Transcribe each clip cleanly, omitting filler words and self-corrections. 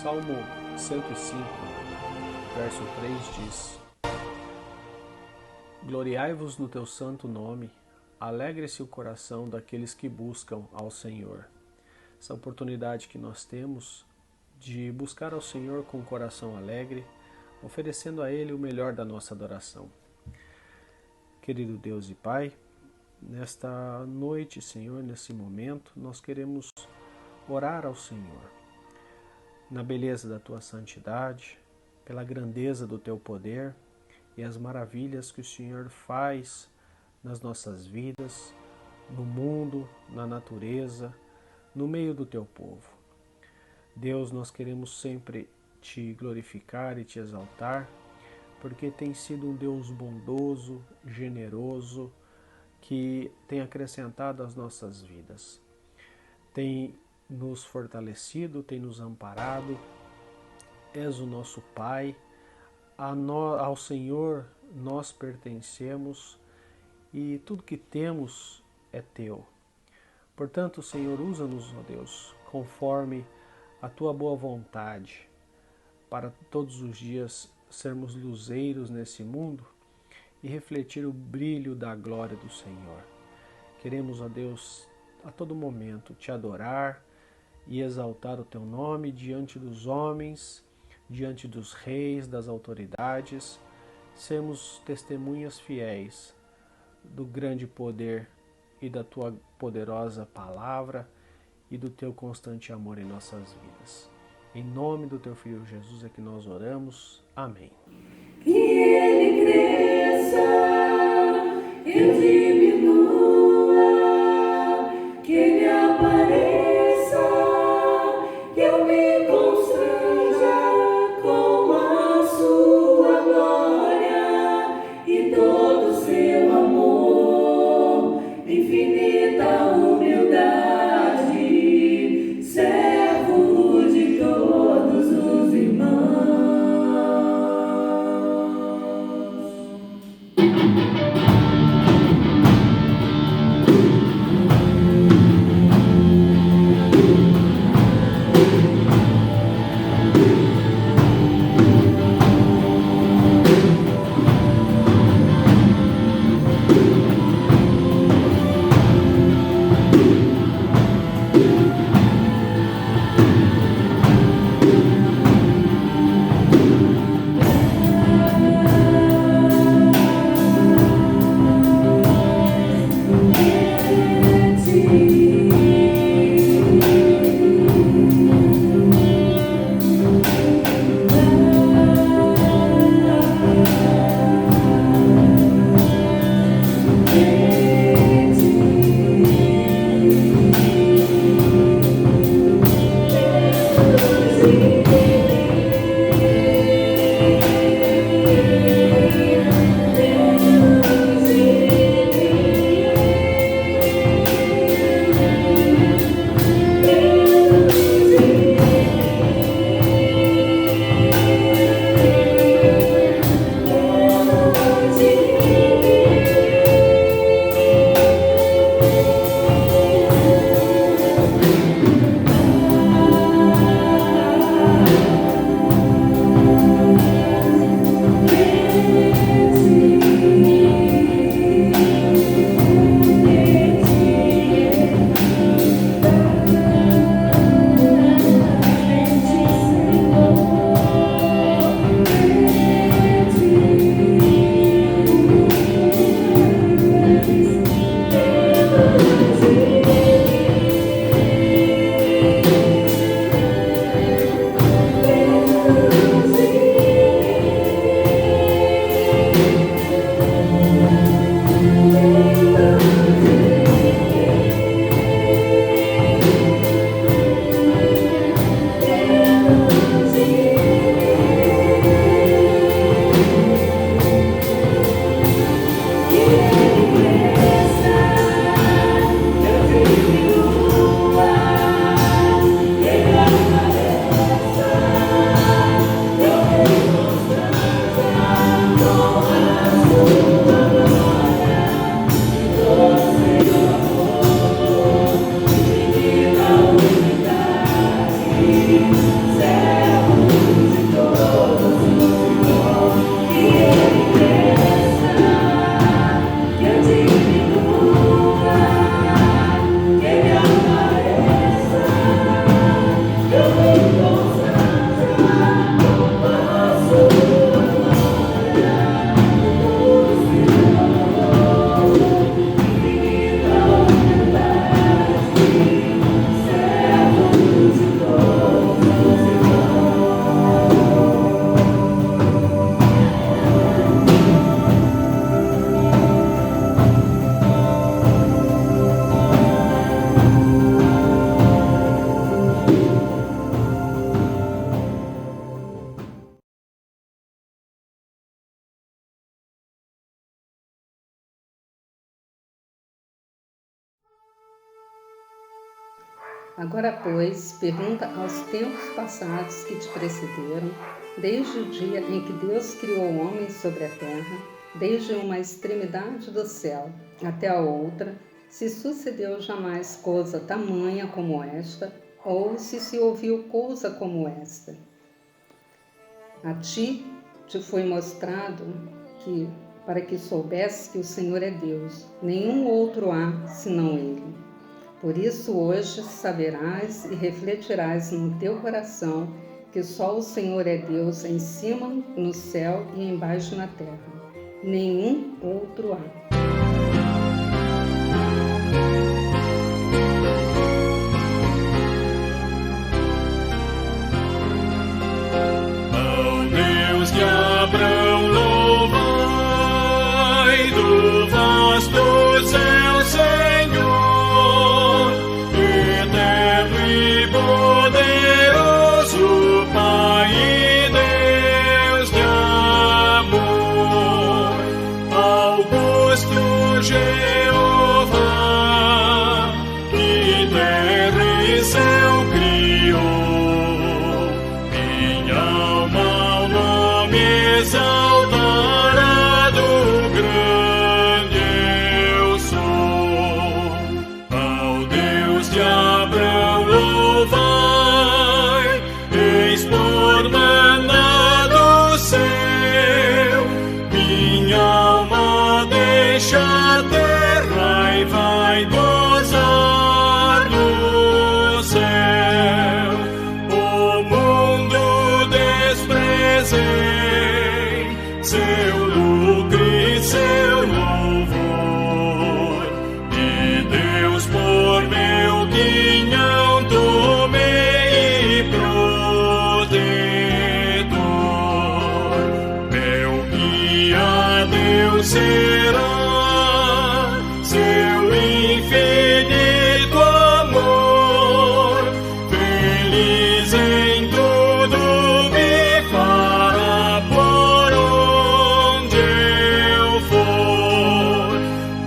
Salmo 105, verso 3 diz: Gloriai-vos no teu santo nome, alegre-se o coração daqueles que buscam ao Senhor. Essa oportunidade que nós temos de buscar ao Senhor com o coração alegre, oferecendo a Ele o melhor da nossa adoração. Querido Deus e Pai, nesta noite, Senhor, nesse momento, nós queremos orar ao Senhor, na beleza da Tua santidade, pela grandeza do Teu poder e as maravilhas que o Senhor faz nas nossas vidas, no mundo, na natureza, no meio do Teu povo. Deus, nós queremos sempre Te glorificar e Te exaltar, porque tem sido um Deus bondoso, generoso, que tem acrescentado às nossas vidas. Tem nos fortalecido, tem nos amparado, és o nosso Pai, ao Senhor nós pertencemos e tudo que temos é Teu. Portanto, Senhor, usa-nos, ó Deus, conforme a Tua boa vontade, para todos os dias sermos luzeiros nesse mundo e refletir o brilho da glória do Senhor. Queremos, ó Deus, a todo momento Te adorar e exaltar o Teu nome diante dos homens, diante dos reis, das autoridades, sermos testemunhas fiéis do grande poder e da Tua poderosa palavra e do Teu constante amor em nossas vidas. Em nome do Teu Filho Jesus é que nós oramos. Amém. Que Ele cresça, eu diminua, que Ele apareça, que eu me constranja com a Sua glória e todo o Seu amor, infinita humildade, servo de todos os irmãos. Agora, pois, pergunta aos tempos passados que te precederam, desde o dia em que Deus criou o homem sobre a terra, desde uma extremidade do céu até a outra, se sucedeu jamais coisa tamanha como esta, ou se ouviu coisa como esta. A ti te foi mostrado que, para que soubesse que o Senhor é Deus, nenhum outro há senão Ele. Por isso hoje saberás e refletirás no teu coração que só o Senhor é Deus em cima no céu e embaixo na terra. Nenhum outro há. Ao Deus de Abraão louvai, do vasto céu, Senhor, eterno e poderoso Pai e Deus de amor, augusto Jeová, que terra e céu criou. Minha alma ao nome exaltará, do grande eu sou. Ao Deus de Abraão louvai, eis por mandado seu. Minha alma deixa a terra e vai gozar no céu. O mundo desprezei, seu lucro e seu louvor, e Deus por meu quinhão tomei e protetor. Meu guia Deus será, seu infinito amor, feliz em tudo me fará por onde eu for.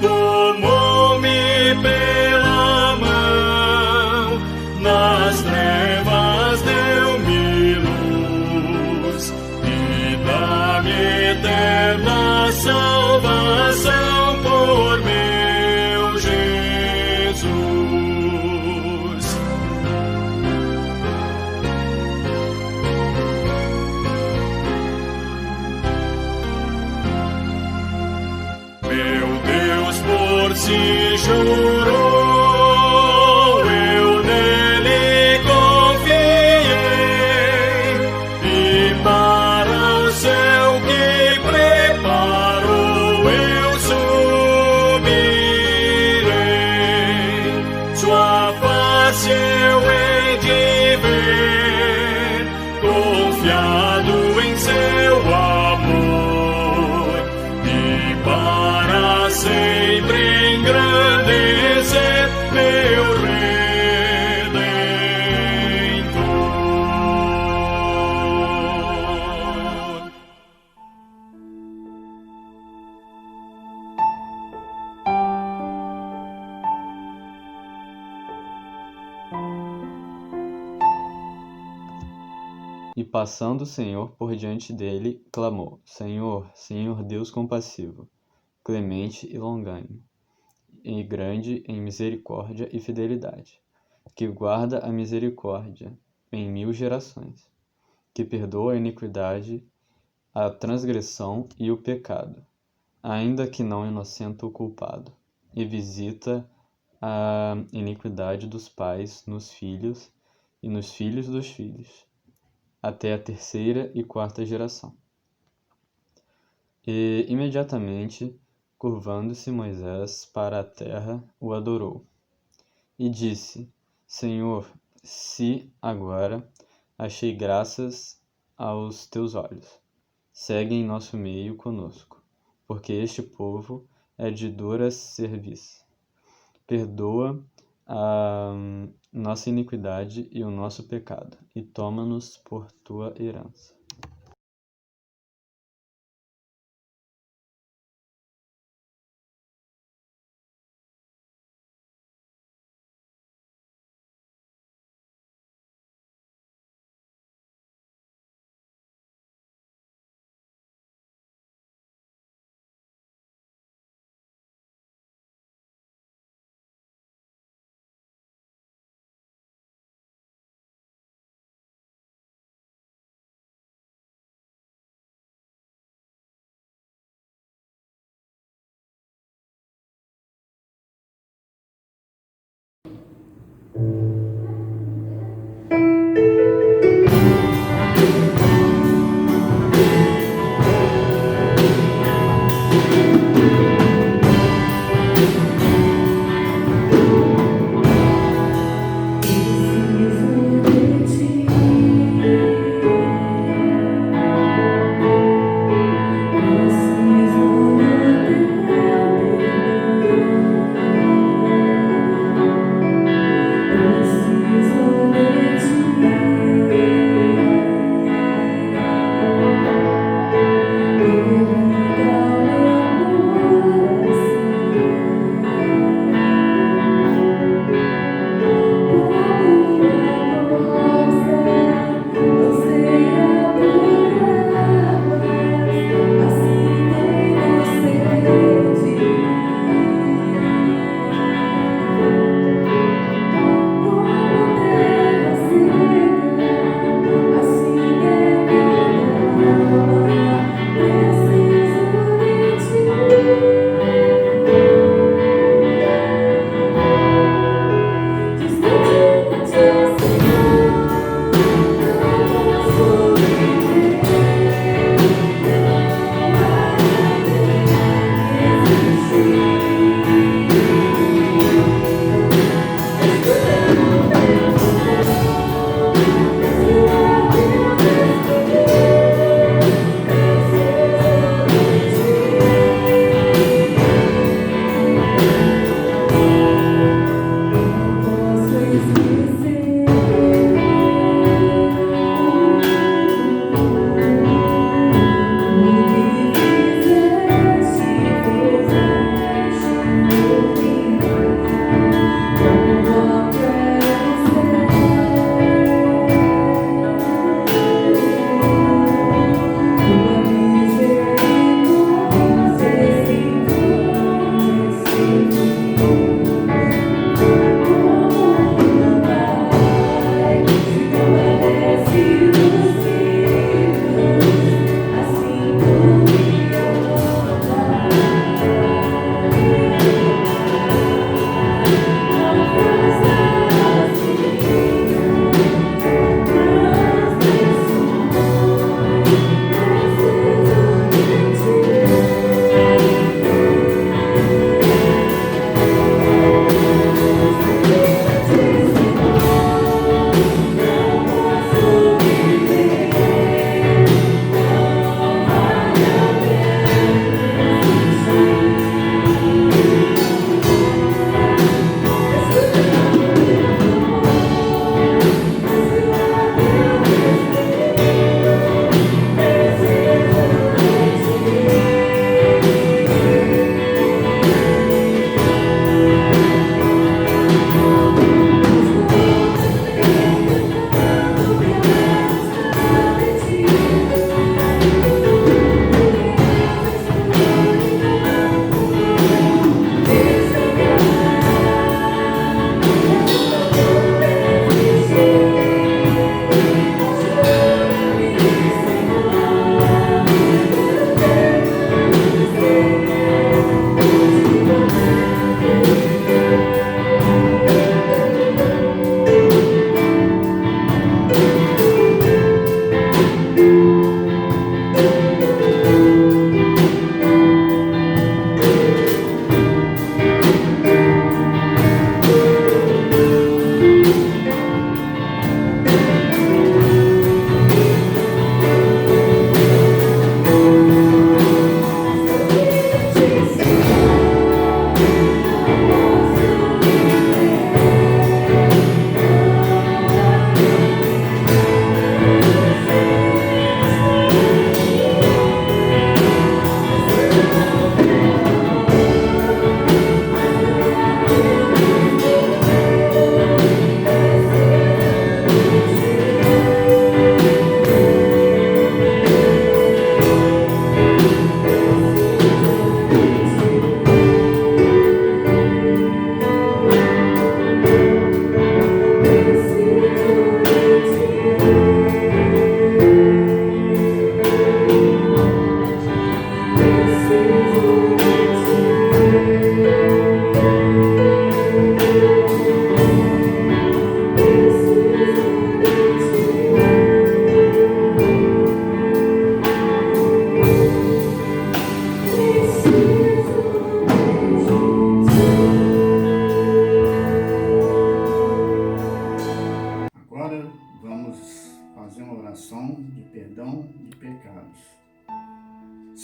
Tomou-me pela mão, nas trevas deu-me luz, e dá-me eterna salvação por meu Jesus. Meu Deus por si jurou, eu nele confiei, e para o céu que preparou eu subirei. Sua face eu hei de ver, confiado em seu amor, e para sempre engrandecer meu Redentor. E passando o Senhor por diante dele, clamou: Senhor, Senhor Deus compassivo, clemente e longânimo, e grande em misericórdia e fidelidade, que guarda a misericórdia em 1000 gerações, que perdoa a iniquidade, a transgressão e o pecado, ainda que não inocenta o culpado, e visita a iniquidade dos pais nos filhos e nos filhos dos filhos, até a 3ª e 4ª geração. E imediatamente, curvando-se Moisés para a terra, o adorou. E disse: Senhor, se agora achei graças aos teus olhos, segue em nosso meio conosco, porque este povo é de dura cerviz. Perdoa a nossa iniquidade e o nosso pecado, e toma-nos por tua herança. Yes.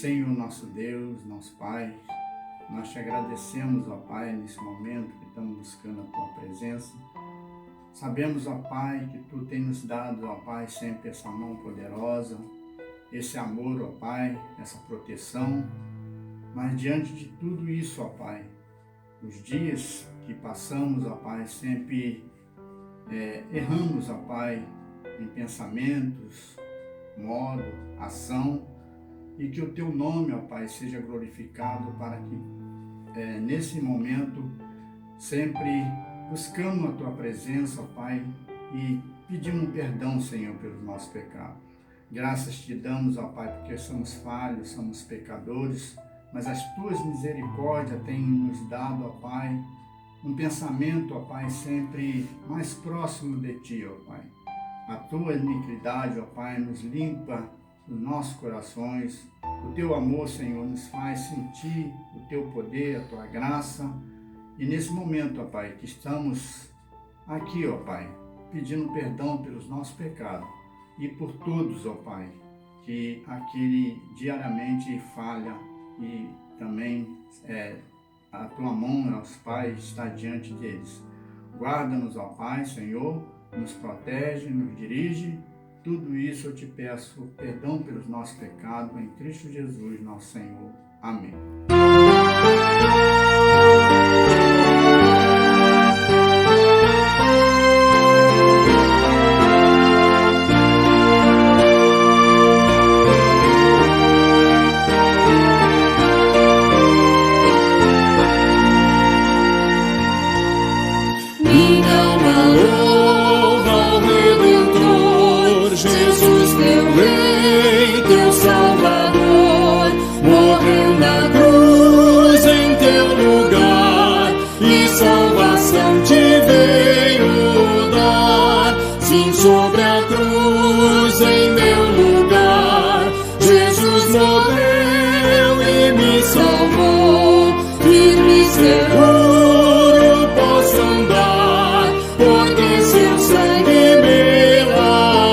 Senhor nosso Deus, nosso Pai, nós te agradecemos, ó Pai, nesse momento que estamos buscando a Tua presença. Sabemos, ó Pai, que Tu tem nos dado, ó Pai, sempre essa mão poderosa, esse amor, ó Pai, essa proteção. Mas diante de tudo isso, ó Pai, os dias que passamos, ó Pai, sempre erramos, ó Pai, em pensamentos, modo, ação, e que o Teu nome, ó Pai, seja glorificado para que nesse momento sempre buscamos a Tua presença, ó Pai, e pedimos perdão, Senhor, pelos nossos pecados. Graças te damos, ó Pai, porque somos falhos, somos pecadores, mas as Tuas misericórdias têm nos dado, ó Pai, um pensamento, ó Pai, sempre mais próximo de Ti, ó Pai. A Tua iniquidade, ó Pai, nos limpa os nossos corações. O Teu amor, Senhor, nos faz sentir o Teu poder, a Tua graça. E nesse momento, ó Pai, que estamos aqui, ó Pai, pedindo perdão pelos nossos pecados e por todos, ó Pai, que aquele diariamente falha e também a Tua mão, nosso Pai, está diante deles. Guarda-nos, ó Pai, Senhor, nos protege, nos dirige. Tudo isso eu te peço perdão pelos nossos pecados, em Cristo Jesus, nosso Senhor. Amém. Sobre a cruz em meu lugar, Jesus morreu e me salvou. Firme e seguro posso andar, porque seu sangue me lavou.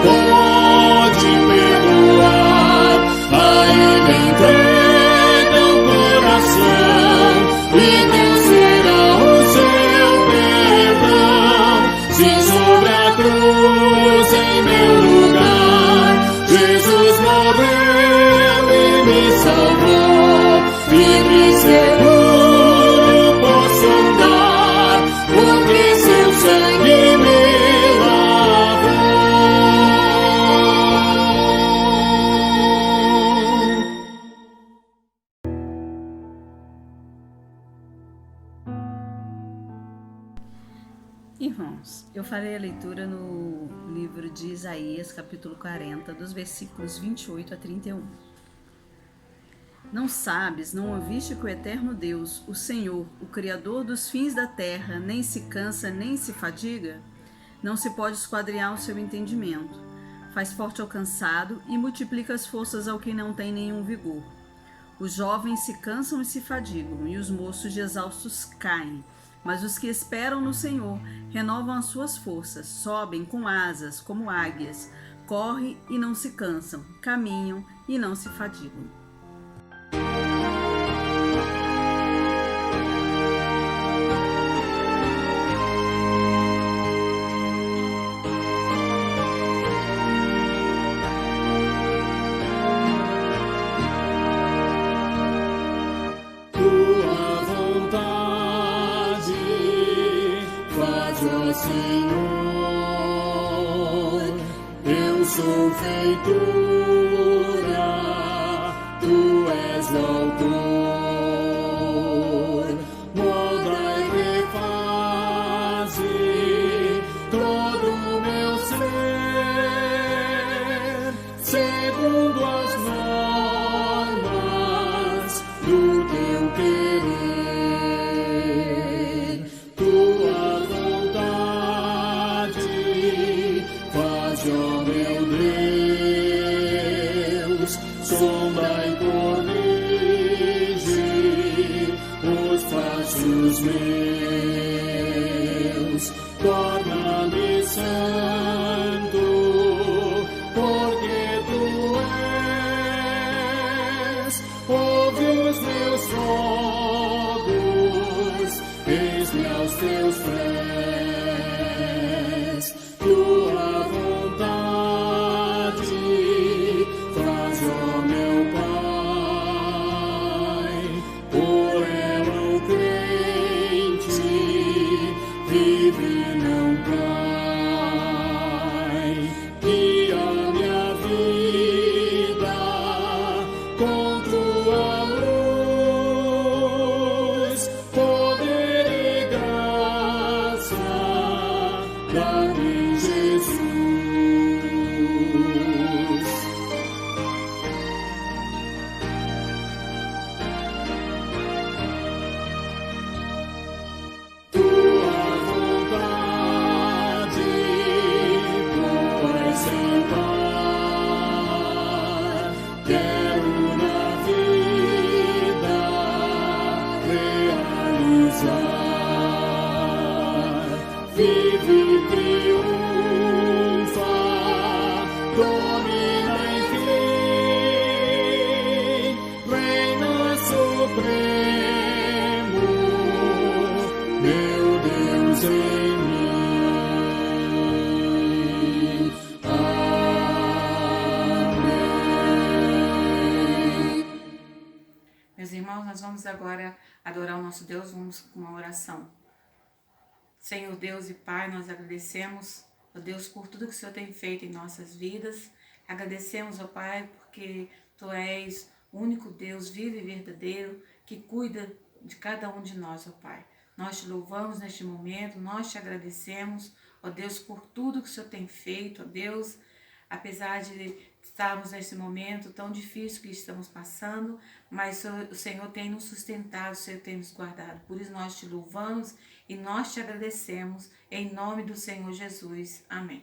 Pode perdoar, a Ele entrega o coração e Deus será o seu perdão. Sim, sobre a cruz em meu lugar, Jesus morreu e me salvou. Firme e seguro posso andar, porque seu sangue me Irmãos, eu farei a leitura no livro de Isaías, capítulo 40, dos versículos 28 a 31. Não sabes, não ouviste que o eterno Deus, o Senhor, o Criador dos fins da terra, nem se cansa, nem se fadiga? Não se pode esquadrinhar o seu entendimento. Faz forte ao cansado e multiplica as forças ao que não tem nenhum vigor. Os jovens se cansam e se fadigam, e os moços de exaustos caem. Mas os que esperam no Senhor renovam as suas forças, sobem com asas como águias, correm e não se cansam, caminham e não se fadigam. Senhor, eu sou feitura, Tu és o autor, molda e refaze todo o meu ser, segundo as normas do Teu querer. Ó meu Deus, irmãos, nós vamos agora adorar o nosso Deus, vamos com uma oração. Senhor Deus e Pai, nós agradecemos, ó Deus, por tudo que o Senhor tem feito em nossas vidas. Agradecemos, ó Pai, porque Tu és o único Deus vivo e verdadeiro que cuida de cada um de nós, ó Pai. Nós Te louvamos neste momento, nós Te agradecemos, ó Deus, por tudo que o Senhor tem feito, ó Deus, apesar de estarmos nesse momento tão difícil que estamos passando, mas o Senhor tem nos sustentado, o Senhor tem nos guardado. Por isso nós Te louvamos e nós Te agradecemos, em nome do Senhor Jesus. Amém.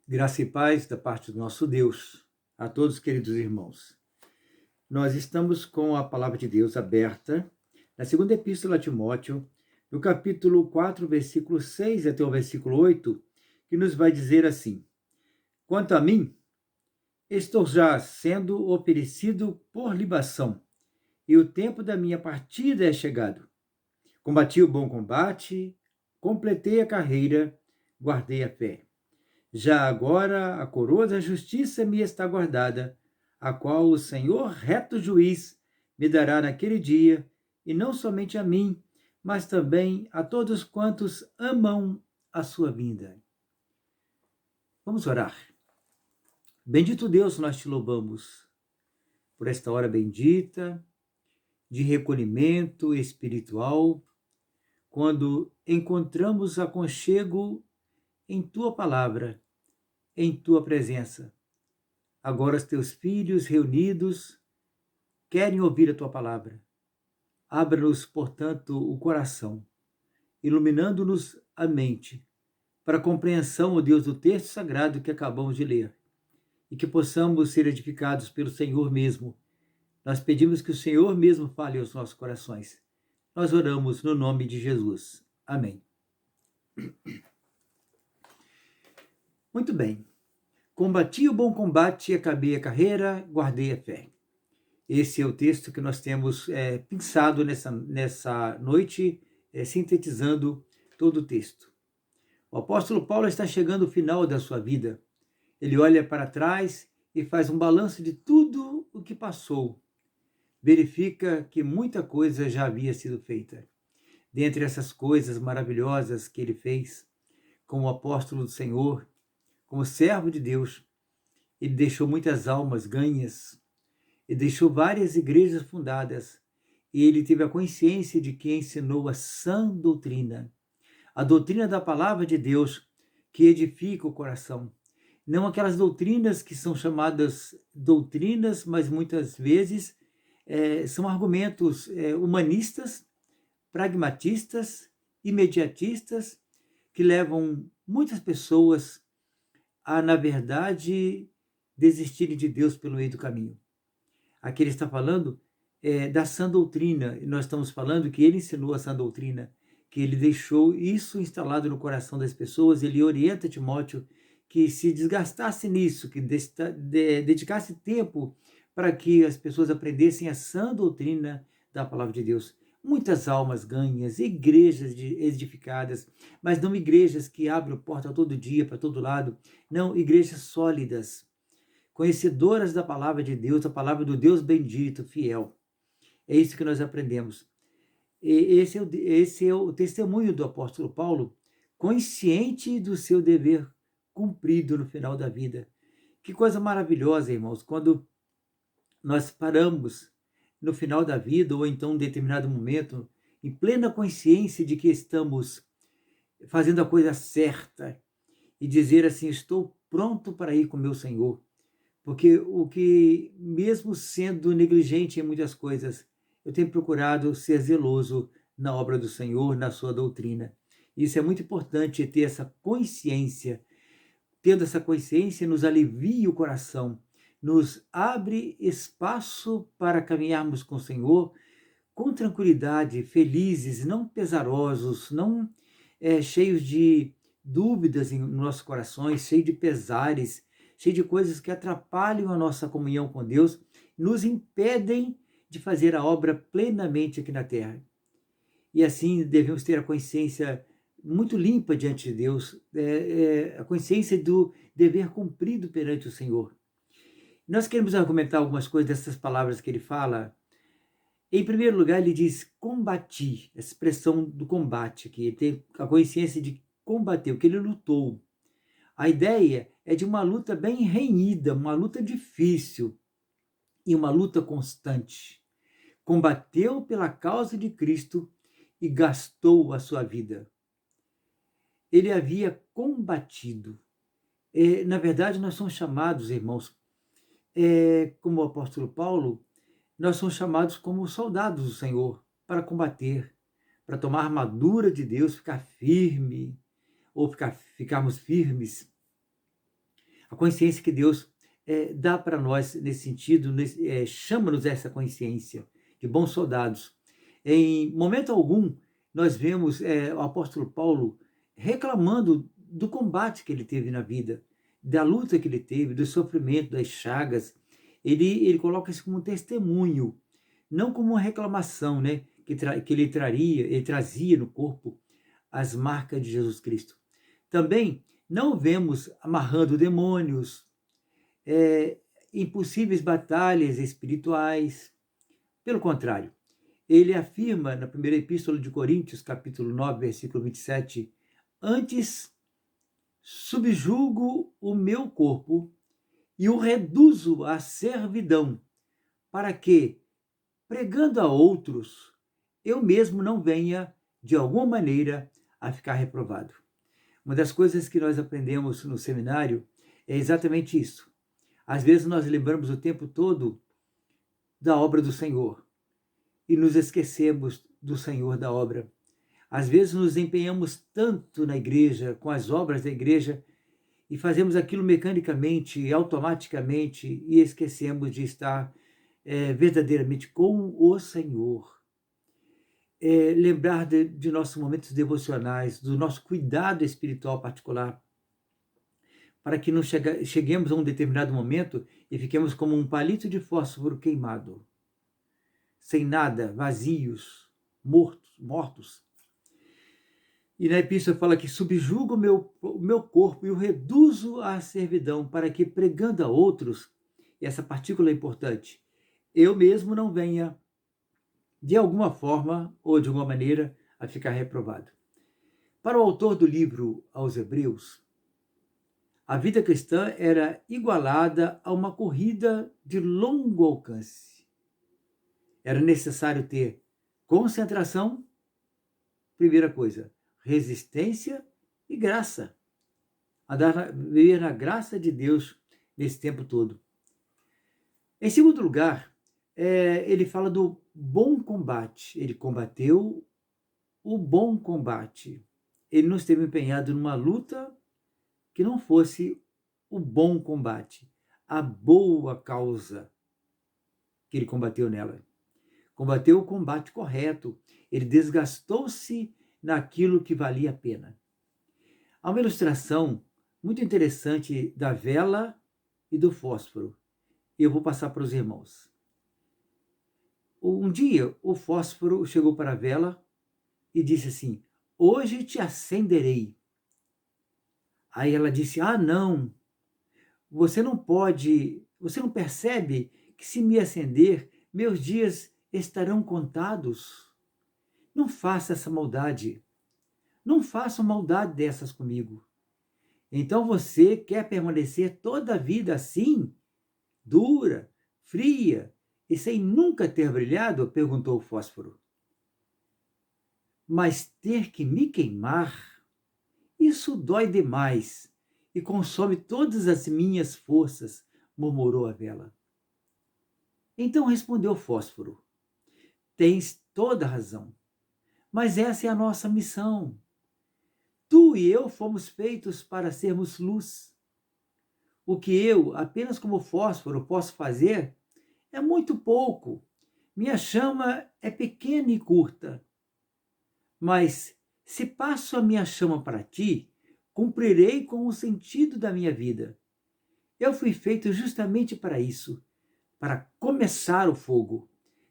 Graça e paz da parte do nosso Deus a todos, queridos irmãos. Nós estamos com a palavra de Deus aberta na segunda epístola a Timóteo, no capítulo 4, versículo 6 até o versículo 8, que nos vai dizer assim: Quanto a mim, estou já sendo oferecido por libação, e o tempo da minha partida é chegado. Combati o bom combate, completei a carreira, guardei a fé. Já agora a coroa da justiça me está guardada, a qual o Senhor, reto juiz, me dará naquele dia, e não somente a mim, mas também a todos quantos amam a sua vinda. Vamos orar. Bendito Deus, nós te louvamos por esta hora bendita, de recolhimento espiritual, quando encontramos aconchego em tua palavra, em tua presença. Agora os teus filhos reunidos querem ouvir a tua palavra. Abra-nos, portanto, o coração, iluminando-nos a mente, para a compreensão, ó Deus, do texto sagrado que acabamos de ler, e que possamos ser edificados pelo Senhor mesmo. Nós pedimos que o Senhor mesmo fale aos nossos corações. Nós oramos no nome de Jesus. Amém. Muito bem. Combati o bom combate, acabei a carreira, guardei a fé. Esse é o texto que nós temos pensado nessa noite, sintetizando todo o texto. O apóstolo Paulo está chegando ao final da sua vida. Ele olha para trás e faz um balanço de tudo o que passou. Verifica que muita coisa já havia sido feita. Dentre essas coisas maravilhosas que ele fez, como apóstolo do Senhor, como servo de Deus, ele deixou muitas almas ganhas, ele deixou várias igrejas fundadas, e ele teve a consciência de que ensinou a sã doutrina, a doutrina da palavra de Deus, que edifica o coração. Não aquelas doutrinas que são chamadas doutrinas, mas muitas vezes são argumentos humanistas, pragmatistas, imediatistas, que levam muitas pessoas a, na verdade, desistirem de Deus pelo meio do caminho. Aqui ele está falando da sã doutrina, e nós estamos falando que ele ensinou a sã doutrina, que ele deixou isso instalado no coração das pessoas. Ele orienta Timóteo que se desgastasse nisso, que dedicasse tempo para que as pessoas aprendessem a sã doutrina da palavra de Deus. Muitas almas ganhas, igrejas edificadas, mas não igrejas que abrem porta todo dia, para todo lado. Não, igrejas sólidas, conhecedoras da palavra de Deus, a palavra do Deus bendito, fiel. É isso que nós aprendemos. Esse é o testemunho do apóstolo Paulo, consciente do seu dever cumprido no final da vida. Que coisa maravilhosa, irmãos, quando nós paramos no final da vida, ou então em determinado momento, em plena consciência de que estamos fazendo a coisa certa, e dizer assim: estou pronto para ir com meu Senhor. Porque o que, mesmo sendo negligente em muitas coisas, eu tenho procurado ser zeloso na obra do Senhor, na sua doutrina. Isso é muito importante, ter essa consciência. Tendo essa consciência, nos alivia o coração, nos abre espaço para caminharmos com o Senhor com tranquilidade, felizes, não pesarosos, não cheios de dúvidas em nossos corações, cheios de pesares, cheios de coisas que atrapalham a nossa comunhão com Deus, nos impedem de fazer a obra plenamente aqui na terra. E assim devemos ter a consciência muito limpa diante de Deus, a consciência do dever cumprido perante o Senhor. Nós queremos argumentar algumas coisas dessas palavras que ele fala. Em primeiro lugar, ele diz combati, a expressão do combate, que ele tem a consciência de combater, o que ele lutou. A ideia é de uma luta bem renhida, uma luta difícil e uma luta constante. Combateu pela causa de Cristo e gastou a sua vida. Ele havia combatido. Na verdade, nós somos chamados, irmãos, como o apóstolo Paulo, nós somos chamados como soldados do Senhor para combater, para tomar a armadura de Deus, ficar firme, ou ficarmos firmes. A consciência que Deus dá para nós nesse sentido, chama-nos essa consciência de bons soldados. Em momento algum, nós vemos o apóstolo Paulo reclamando do combate que ele teve na vida, da luta que ele teve, do sofrimento, das chagas. Ele coloca isso como um testemunho, não como uma reclamação, né? Que ele trazia no corpo as marcas de Jesus Cristo. Também não o vemos amarrando demônios, impossíveis batalhas espirituais. Pelo contrário, ele afirma na primeira epístola de Coríntios, capítulo 9, versículo 27, antes subjugo o meu corpo e o reduzo à servidão, para que, pregando a outros, eu mesmo não venha, de alguma maneira, a ficar reprovado. Uma das coisas que nós aprendemos no seminário é exatamente isso. Às vezes nós lembramos o tempo todo da obra do Senhor e nos esquecemos do Senhor da obra. Às vezes nos empenhamos tanto na igreja, com as obras da igreja, e fazemos aquilo mecanicamente, automaticamente, e esquecemos de estar verdadeiramente com o Senhor. Lembrar de nossos momentos devocionais, do nosso cuidado espiritual particular, para que não cheguemos a um determinado momento e fiquemos como um palito de fósforo queimado, sem nada, vazios, mortos. E na epístola fala que subjugo o meu corpo e o reduzo à servidão, para que, pregando a outros, e essa partícula é importante, eu mesmo não venha, de alguma forma ou de alguma maneira, a ficar reprovado. Para o autor do livro aos Hebreus, a vida cristã era igualada a uma corrida de longo alcance. Era necessário ter concentração, primeira coisa, resistência e graça. Viver na graça de Deus nesse tempo todo. Em segundo lugar, ele fala do bom combate. Ele combateu o bom combate. Ele não esteve empenhado numa luta que não fosse o bom combate, a boa causa que ele combateu nela. Combateu o combate correto. Ele desgastou-se naquilo que valia a pena. Há uma ilustração muito interessante da vela e do fósforo. Eu vou passar para os irmãos. Um dia, o fósforo chegou para a vela e disse assim: hoje te acenderei. Aí ela disse: não, você não percebe que se me acender, meus dias estarão contados? Não faça essa maldade. Não faça maldade dessas comigo. Então você quer permanecer toda a vida assim, dura, fria e sem nunca ter brilhado? Perguntou o fósforo. Mas ter que me queimar, isso dói demais e consome todas as minhas forças, murmurou a vela. Então respondeu o fósforo: tens toda a razão, mas essa é a nossa missão. Tu e eu fomos feitos para sermos luz. O que eu, apenas como fósforo, posso fazer é muito pouco. Minha chama é pequena e curta. Mas se passo a minha chama para ti, cumprirei com o sentido da minha vida. Eu fui feito justamente para isso, para começar o fogo.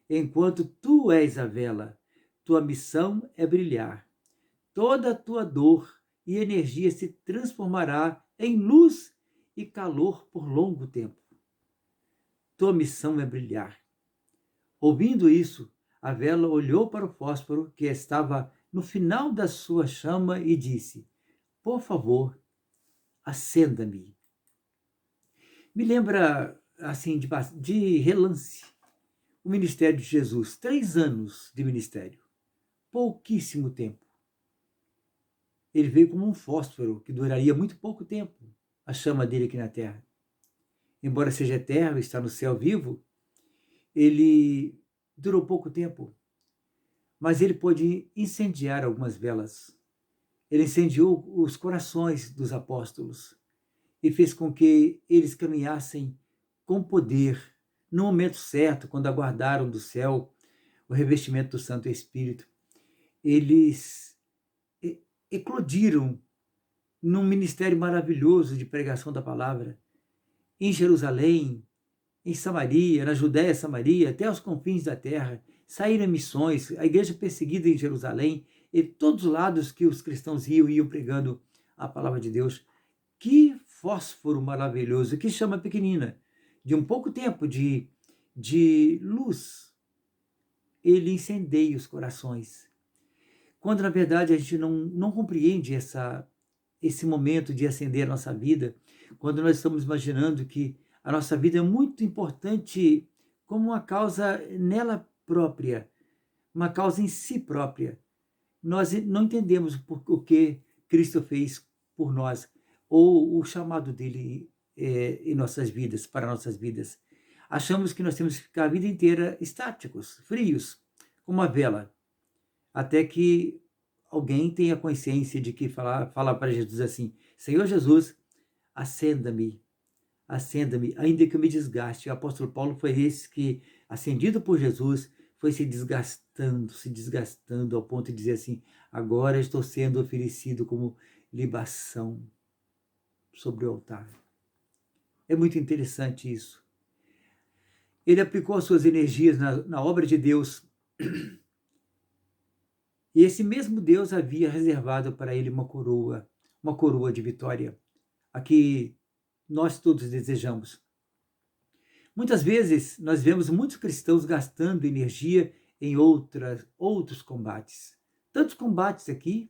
Enquanto tu és a vela, tua missão é brilhar. Toda a tua dor e energia se transformará em luz e calor por longo tempo. Tua missão é brilhar. Ouvindo isso, a vela olhou para o fósforo que estava no final da sua chama e disse: por favor, acenda-me. Me lembra, assim, de relance, o ministério de Jesus. 3 anos de ministério. Pouquíssimo tempo. Ele veio como um fósforo que duraria muito pouco tempo, a chama dele aqui na terra. Embora seja eterno, está no céu vivo, ele durou pouco tempo. Mas ele pôde incendiar algumas velas. Ele incendiou os corações dos apóstolos. e fez com que eles caminhassem com poder, no momento certo, quando aguardaram do céu o revestimento do Santo Espírito. Eles eclodiram num ministério maravilhoso de pregação da palavra, em Jerusalém, em Samaria, na Judéia, Samaria, até os confins da terra. Saíram em missões, a igreja perseguida em Jerusalém, e todos os lados que os cristãos iam pregando a palavra de Deus. Que fósforo maravilhoso, que chama pequenina, de um pouco tempo de luz, ele incendeia os corações. Quando, na verdade, a gente não compreende esse momento de acender a nossa vida, quando nós estamos imaginando que a nossa vida é muito importante como uma causa nela própria, uma causa em si própria. Nós não entendemos o que Cristo fez por nós, ou o chamado dele em nossas vidas, para nossas vidas. Achamos que nós temos que ficar a vida inteira estáticos, frios, como uma vela, até que alguém tenha consciência de que falar para Jesus assim: Senhor Jesus, acenda-me, ainda que eu me desgaste. O apóstolo Paulo foi esse que, acendido por Jesus, foi se desgastando ao ponto de dizer assim: agora estou sendo oferecido como libação sobre o altar. É muito interessante isso. Ele aplicou as suas energias na obra de Deus, e esse mesmo Deus havia reservado para ele uma coroa de vitória, a que nós todos desejamos. Muitas vezes nós vemos muitos cristãos gastando energia em outros combates. Tantos combates aqui,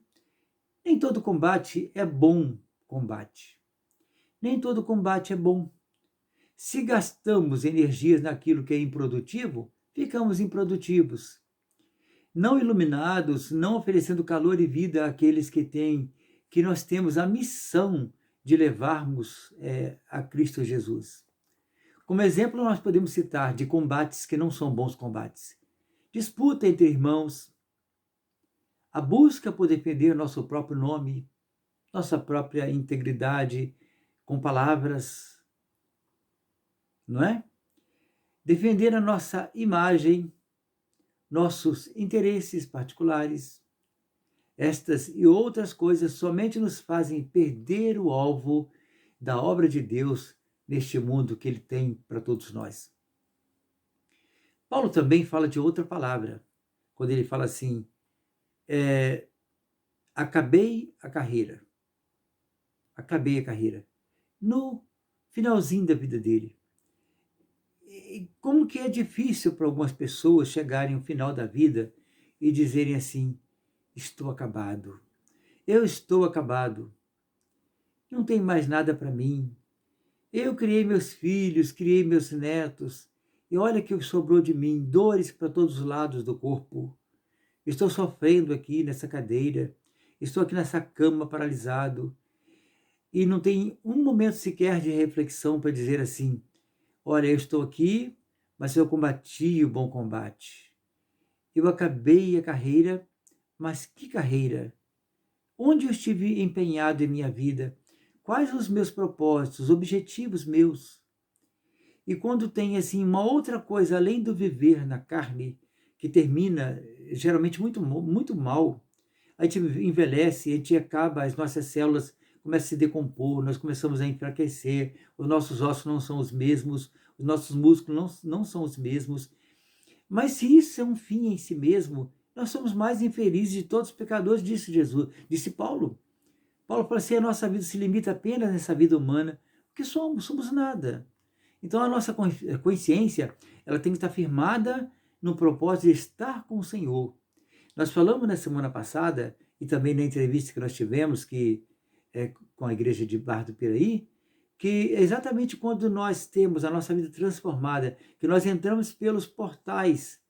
nem todo combate é bom combate. Nem todo combate é bom. Se gastamos energias naquilo que é improdutivo, ficamos improdutivos. Não iluminados, não oferecendo calor e vida àqueles que nós temos a missão de levarmos a Cristo Jesus. Como exemplo, nós podemos citar de combates que não são bons combates: disputa entre irmãos, a busca por defender nosso próprio nome, nossa própria integridade com palavras, não é? Defender a nossa imagem, nossos interesses particulares. Estas e outras coisas somente nos fazem perder o alvo da obra de Deus neste mundo que Ele tem para todos nós. Paulo também fala de outra palavra, quando ele fala assim: acabei a carreira. Acabei a carreira. No finalzinho da vida dele. E como que é difícil para algumas pessoas chegarem ao final da vida e dizerem assim: estou acabado. Eu estou acabado. Não tem mais nada para mim. Eu criei meus filhos, criei meus netos, e olha que sobrou de mim dores para todos os lados do corpo. Estou sofrendo aqui nessa cadeira, estou aqui nessa cama paralisado, e não tem um momento sequer de reflexão para dizer assim: olha, eu estou aqui, mas eu combati o bom combate. Eu acabei a carreira, mas que carreira? Onde eu estive empenhado em minha vida? Quais os meus propósitos, objetivos meus? E quando tem assim uma outra coisa além do viver na carne, que termina geralmente muito mal, a gente envelhece, a gente acaba, as nossas células começam a se decompor, nós começamos a enfraquecer, os nossos ossos não são os mesmos, os nossos músculos não são os mesmos. Mas se isso é um fim em si mesmo, nós somos mais infelizes de todos os pecadores, disse Paulo. Paulo fala assim: a nossa vida se limita apenas nessa vida humana, porque somos nada. Então a nossa consciência, ela tem que estar firmada no propósito de estar com o Senhor. Nós falamos na semana passada, e também na entrevista que nós tivemos com a igreja de Barra do Piraí, que exatamente quando nós temos a nossa vida transformada, que nós entramos pelos portais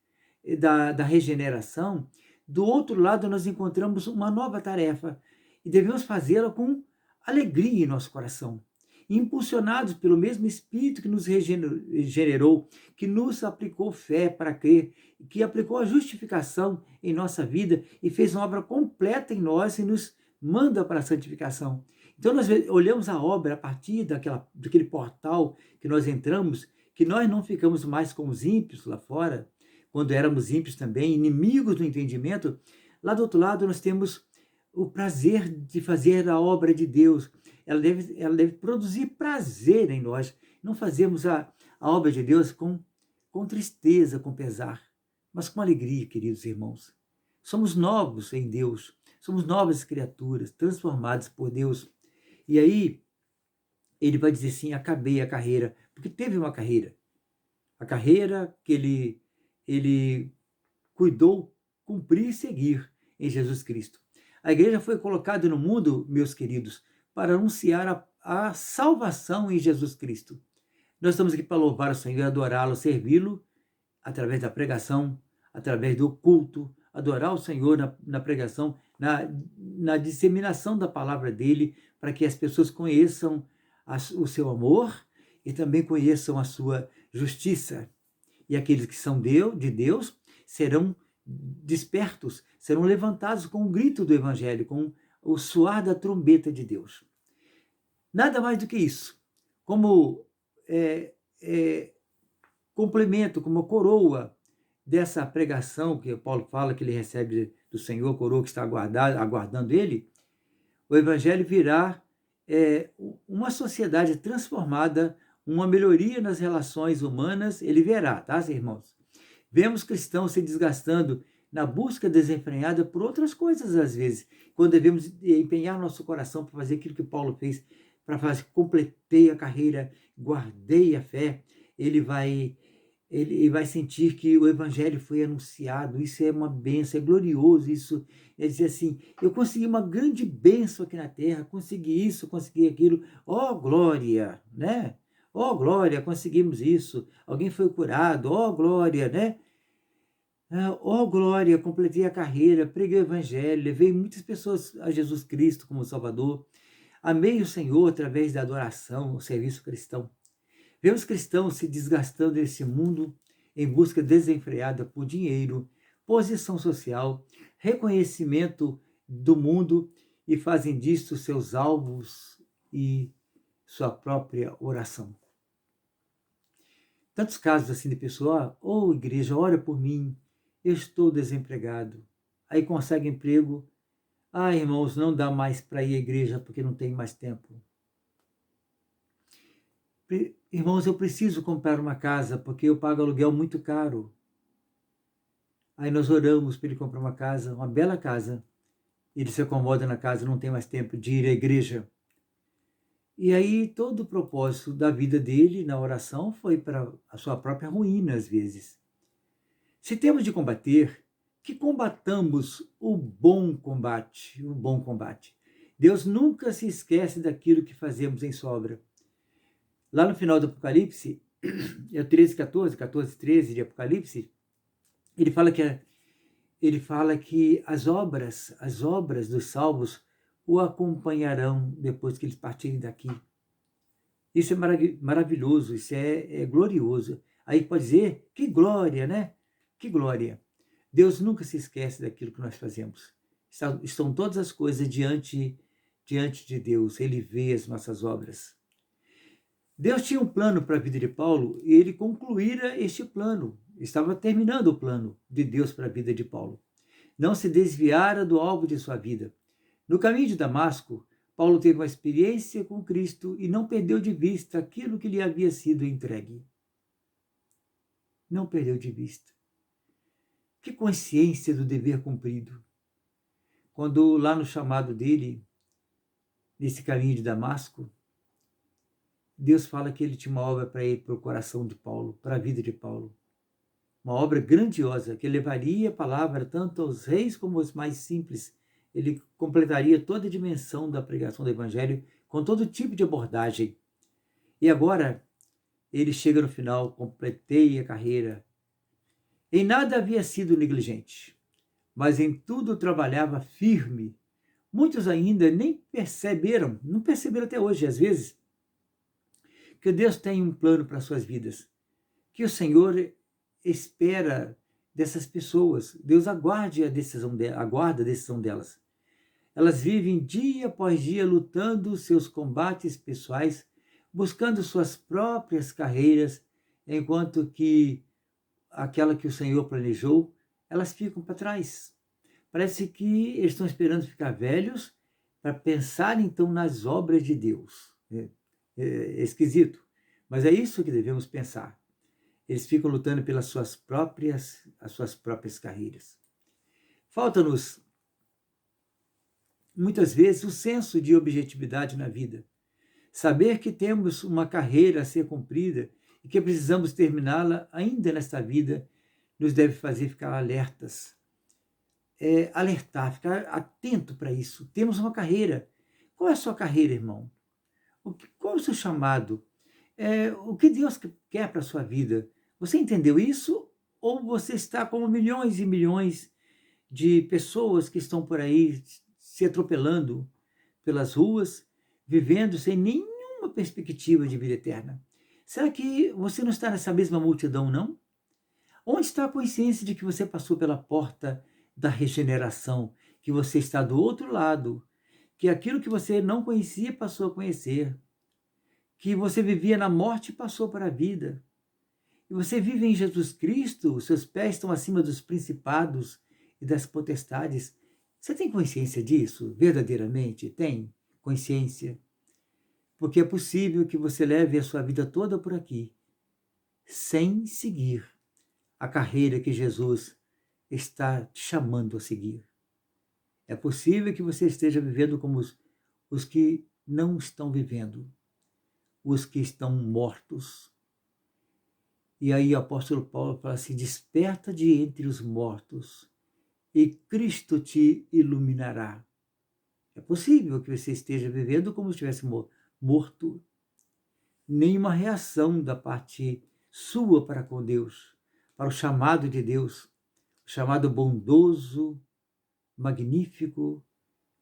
da regeneração, do outro lado nós encontramos uma nova tarefa, e devemos fazê-la com alegria em nosso coração, impulsionados pelo mesmo Espírito que nos regenerou, que nos aplicou fé para crer, que aplicou a justificação em nossa vida e fez uma obra completa em nós e nos manda para a santificação. Então nós olhamos a obra a partir daquele portal que nós entramos, que nós não ficamos mais como os ímpios lá fora, quando éramos ímpios também, inimigos do entendimento. Lá do outro lado nós temos o prazer de fazer a obra de Deus. Ela deve produzir prazer em nós. Não fazemos a obra de Deus com tristeza, com pesar, mas com alegria, queridos irmãos. Somos novos em Deus, somos novas criaturas, transformadas por Deus. E aí, ele vai dizer assim, acabei a carreira, porque teve uma carreira. A carreira que ele cuidou, cumprir e seguir em Jesus Cristo. A igreja foi colocada no mundo, meus queridos, para anunciar a salvação em Jesus Cristo. Nós estamos aqui para louvar o Senhor, adorá-lo, servi-lo, através da pregação, através do culto, adorar o Senhor na pregação, na disseminação da palavra dele, para que as pessoas conheçam o seu amor e também conheçam a sua justiça. E aqueles que são de Deus serão despertos, serão levantados com o grito do Evangelho, com o soar da trombeta de Deus. Nada mais do que isso. Como complemento, como coroa dessa pregação que Paulo fala que ele recebe do Senhor, coroa que está aguardando ele, o Evangelho virá uma sociedade transformada, uma melhoria nas relações humanas, ele verá, tá, irmãos? Vemos cristãos se desgastando na busca desenfreada por outras coisas, às vezes, quando devemos empenhar nosso coração para fazer aquilo que Paulo fez, para fazer, completei a carreira, guardei a fé, ele vai sentir que o Evangelho foi anunciado, isso é uma bênção, é glorioso, isso é dizer assim, eu consegui uma grande bênção aqui na terra, consegui isso, consegui aquilo, ó glória, né? Ó glória, conseguimos isso, alguém foi curado, ó glória, né? Ó glória, completei a carreira, preguei o Evangelho, levei muitas pessoas a Jesus Cristo como Salvador, amei o Senhor através da adoração, o serviço cristão. Vemos cristãos se desgastando nesse mundo em busca desenfreada por dinheiro, posição social, reconhecimento do mundo e fazem disso seus alvos e sua própria oração. Tantos casos assim de pessoa, igreja, ora por mim, eu estou desempregado. Aí consegue emprego, irmãos, não dá mais para ir à igreja porque não tem mais tempo. Irmãos, eu preciso comprar uma casa porque eu pago aluguel muito caro. Aí nós oramos para ele comprar uma casa, uma bela casa. Ele se acomoda na casa, não tem mais tempo de ir à igreja. E aí todo o propósito da vida dele na oração foi para a sua própria ruína, às vezes. Se temos de combater, que combatamos o bom combate, o bom combate. Deus nunca se esquece daquilo que fazemos em sobra. Lá no final do Apocalipse, é o 14:13 de Apocalipse, ele fala que as obras dos salvos o acompanharão depois que eles partirem daqui. Isso é maravilhoso, isso é glorioso. Aí pode dizer, que glória, né? Que glória. Deus nunca se esquece daquilo que nós fazemos. Estão todas as coisas diante de Deus. Ele vê as nossas obras. Deus tinha um plano para a vida de Paulo e ele concluíra este plano. Estava terminando o plano de Deus para a vida de Paulo. Não se desviara do alvo de sua vida. No caminho de Damasco, Paulo teve uma experiência com Cristo e não perdeu de vista aquilo que lhe havia sido entregue. Não perdeu de vista. Que consciência do dever cumprido. Quando lá no chamado dele, nesse caminho de Damasco, Deus fala que ele tinha uma obra para ir para o coração de Paulo, para a vida de Paulo. Uma obra grandiosa que levaria a palavra tanto aos reis como aos mais simples. Ele completaria toda a dimensão da pregação do Evangelho com todo tipo de abordagem. E agora, ele chega no final, completei a carreira. Em nada havia sido negligente, mas em tudo trabalhava firme. Muitos ainda nem perceberam, não perceberam até hoje, às vezes, que Deus tem um plano para as suas vidas, que o Senhor espera dessas pessoas. Deus aguarda a decisão delas. Elas vivem dia após dia lutando seus combates pessoais, buscando suas próprias carreiras, enquanto que aquela que o Senhor planejou, elas ficam para trás. Parece que eles estão esperando ficar velhos para pensar então nas obras de Deus. É esquisito, mas é isso que devemos pensar. Eles ficam lutando pelas as suas próprias carreiras. Falta-nos, muitas vezes, o senso de objetividade na vida. Saber que temos uma carreira a ser cumprida e que precisamos terminá-la ainda nesta vida nos deve fazer ficar alertas. Alertar, ficar atento para isso. Temos uma carreira. Qual é a sua carreira, irmão? Qual é o seu chamado? O que Deus quer para a sua vida? Você entendeu isso? Ou você está como milhões e milhões de pessoas que estão por aí se atropelando pelas ruas, vivendo sem nenhuma perspectiva de vida eterna? Será que você não está nessa mesma multidão, não? Onde está a consciência de que você passou pela porta da regeneração, que você está do outro lado, que aquilo que você não conhecia passou a conhecer, que você vivia na morte e passou para a vida? E você vive em Jesus Cristo, os seus pés estão acima dos principados e das potestades. Você tem consciência disso? Verdadeiramente tem consciência? Porque é possível que você leve a sua vida toda por aqui, sem seguir a carreira que Jesus está te chamando a seguir. É possível que você esteja vivendo como os que não estão vivendo, os que estão mortos. E aí o apóstolo Paulo fala assim: desperta de entre os mortos e Cristo te iluminará. É possível que você esteja vivendo como se estivesse morto. Nenhuma reação da parte sua para com Deus, para o chamado de Deus, o chamado bondoso, magnífico,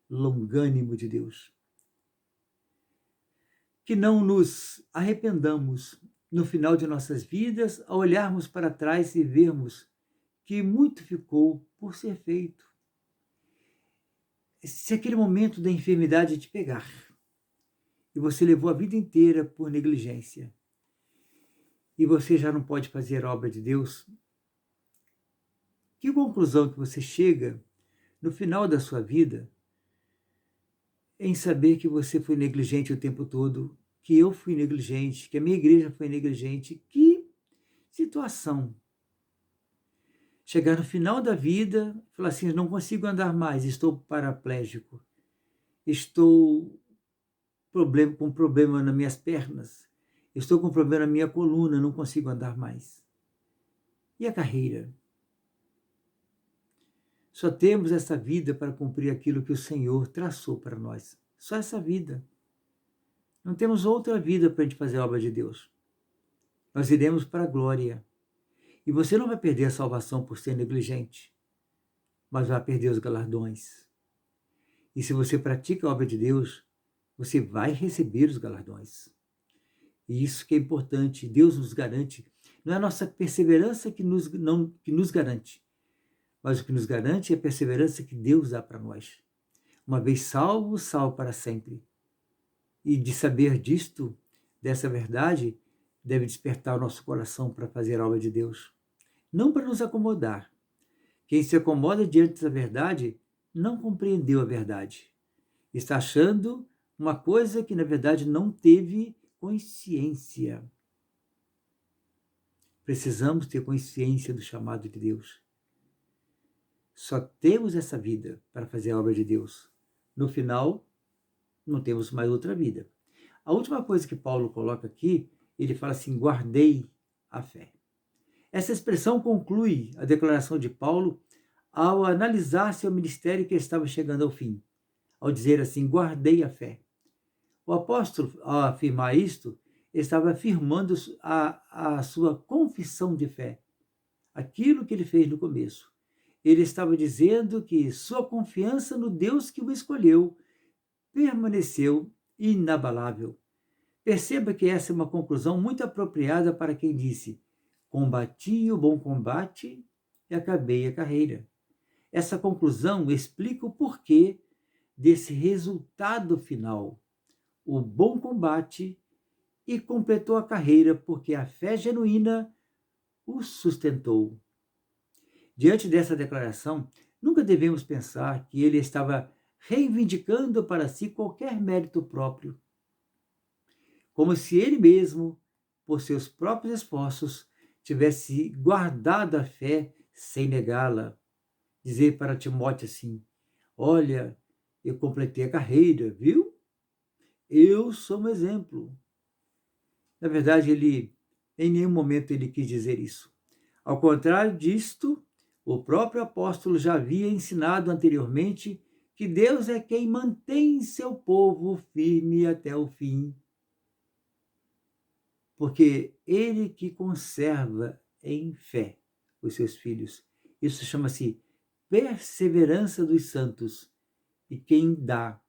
longânimo de Deus. Que não nos arrependamos no final de nossas vidas ao olharmos para trás e vermos que muito ficou por ser feito. Se aquele momento da enfermidade te pegar e você levou a vida inteira por negligência e você já não pode fazer a obra de Deus, que conclusão que você chega no final da sua vida em saber que você foi negligente o tempo todo, que eu fui negligente, que a minha igreja foi negligente? Que situação! Chegar no final da vida e falar assim: não consigo andar mais, estou paraplégico, estou com problema nas minhas pernas, estou com problema na minha coluna, não consigo andar mais. E a carreira? Só temos essa vida para cumprir aquilo que o Senhor traçou para nós. Só essa vida. Não temos outra vida para a gente fazer a obra de Deus. Nós iremos para a glória. E você não vai perder a salvação por ser negligente, mas vai perder os galardões. E se você pratica a obra de Deus, você vai receber os galardões. E isso que é importante, Deus nos garante. Não é a nossa perseverança que nos garante, mas o que nos garante é a perseverança que Deus dá para nós. Uma vez salvo, salvo para sempre. E de saber disto, dessa verdade, deve despertar o nosso coração para fazer a obra de Deus. Não para nos acomodar. Quem se acomoda diante da verdade não compreendeu a verdade. Está achando uma coisa que, na verdade, não teve consciência. Precisamos ter consciência do chamado de Deus. Só temos essa vida para fazer a obra de Deus. No final, não temos mais outra vida. A última coisa que Paulo coloca aqui, ele fala assim: guardei a fé. Essa expressão conclui a declaração de Paulo ao analisar seu ministério que estava chegando ao fim, ao dizer assim: guardei a fé. O apóstolo, ao afirmar isto, estava afirmando a sua confissão de fé, aquilo que ele fez no começo. Ele estava dizendo que sua confiança no Deus que o escolheu permaneceu inabalável. Perceba que essa é uma conclusão muito apropriada para quem disse: combati o bom combate e acabei a carreira. Essa conclusão explica o porquê desse resultado final, o bom combate, e completou a carreira porque a fé genuína o sustentou. Diante dessa declaração, nunca devemos pensar que ele estava reivindicando para si qualquer mérito próprio, como se ele mesmo, por seus próprios esforços, tivesse guardado a fé sem negá-la. Dizer para Timóteo assim: olha, eu completei a carreira, viu? Eu sou um exemplo. Na verdade, em nenhum momento ele quis dizer isso. Ao contrário disto, o próprio apóstolo já havia ensinado anteriormente que Deus é quem mantém seu povo firme até o fim. Porque ele que conserva em fé os seus filhos. Isso chama-se perseverança dos santos. E quem dá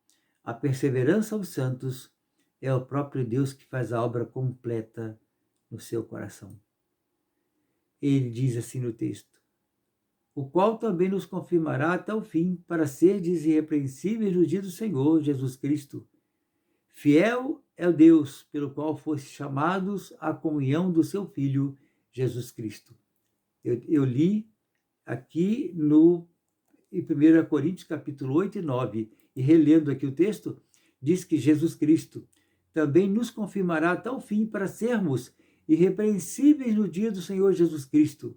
a perseverança aos santos é o próprio Deus que faz a obra completa no seu coração. Ele diz assim no texto: o qual também nos confirmará até o fim, para serdes irrepreensíveis no dia do Senhor Jesus Cristo. Fiel é o Deus pelo qual fostes chamados à comunhão do seu Filho, Jesus Cristo. Eu li aqui em 1 Coríntios capítulo 8 e 9, e relendo aqui o texto, diz que Jesus Cristo também nos confirmará até o fim para sermos irrepreensíveis no dia do Senhor Jesus Cristo.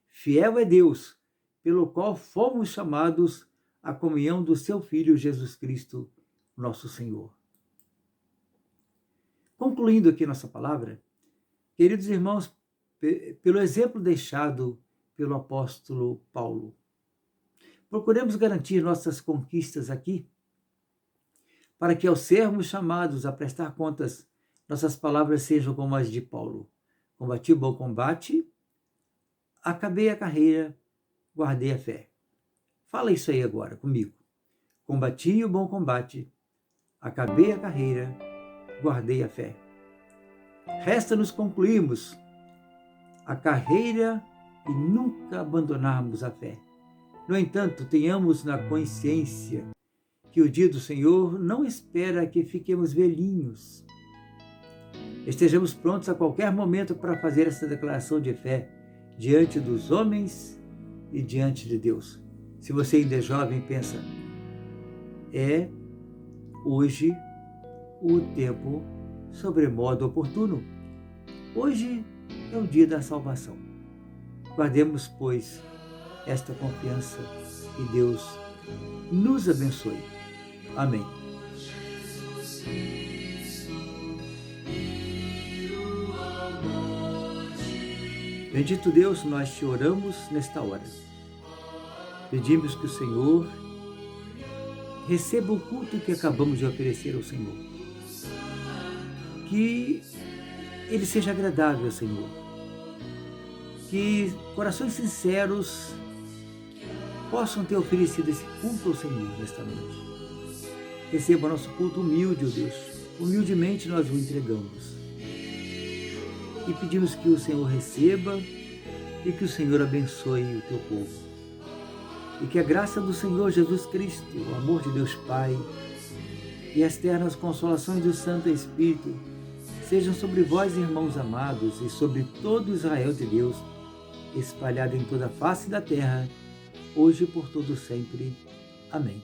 Fiel é Deus, pelo qual fomos chamados à comunhão do seu Filho Jesus Cristo, nosso Senhor. Concluindo aqui nossa palavra, queridos irmãos, pelo exemplo deixado pelo apóstolo Paulo, procuremos garantir nossas conquistas aqui, para que ao sermos chamados a prestar contas, nossas palavras sejam como as de Paulo. Combati o bom combate, acabei a carreira, guardei a fé. Fala isso aí agora comigo. Combati o bom combate, acabei a carreira, guardei a fé. Resta-nos concluirmos a carreira e nunca abandonarmos a fé. No entanto, tenhamos na consciência que o dia do Senhor não espera que fiquemos velhinhos. Estejamos prontos a qualquer momento para fazer essa declaração de fé diante dos homens e diante de Deus. Se você ainda é jovem, pensa, é hoje o tempo sobremodo oportuno. Hoje é o dia da salvação. Guardemos, pois, esta confiança e Deus nos abençoe. Amém. Bendito Deus, nós te oramos nesta hora. Pedimos que o Senhor receba o culto que acabamos de oferecer ao Senhor. Que ele seja agradável ao Senhor. Que corações sinceros possam ter oferecido esse culto ao Senhor nesta noite. Receba o nosso culto humilde, ó Deus. Humildemente nós o entregamos. E pedimos que o Senhor receba e que o Senhor abençoe o teu povo. E que a graça do Senhor Jesus Cristo, o amor de Deus Pai e as ternas consolações do Santo Espírito sejam sobre vós, irmãos amados, e sobre todo Israel de Deus, espalhado em toda a face da terra, hoje e por todo sempre. Amém.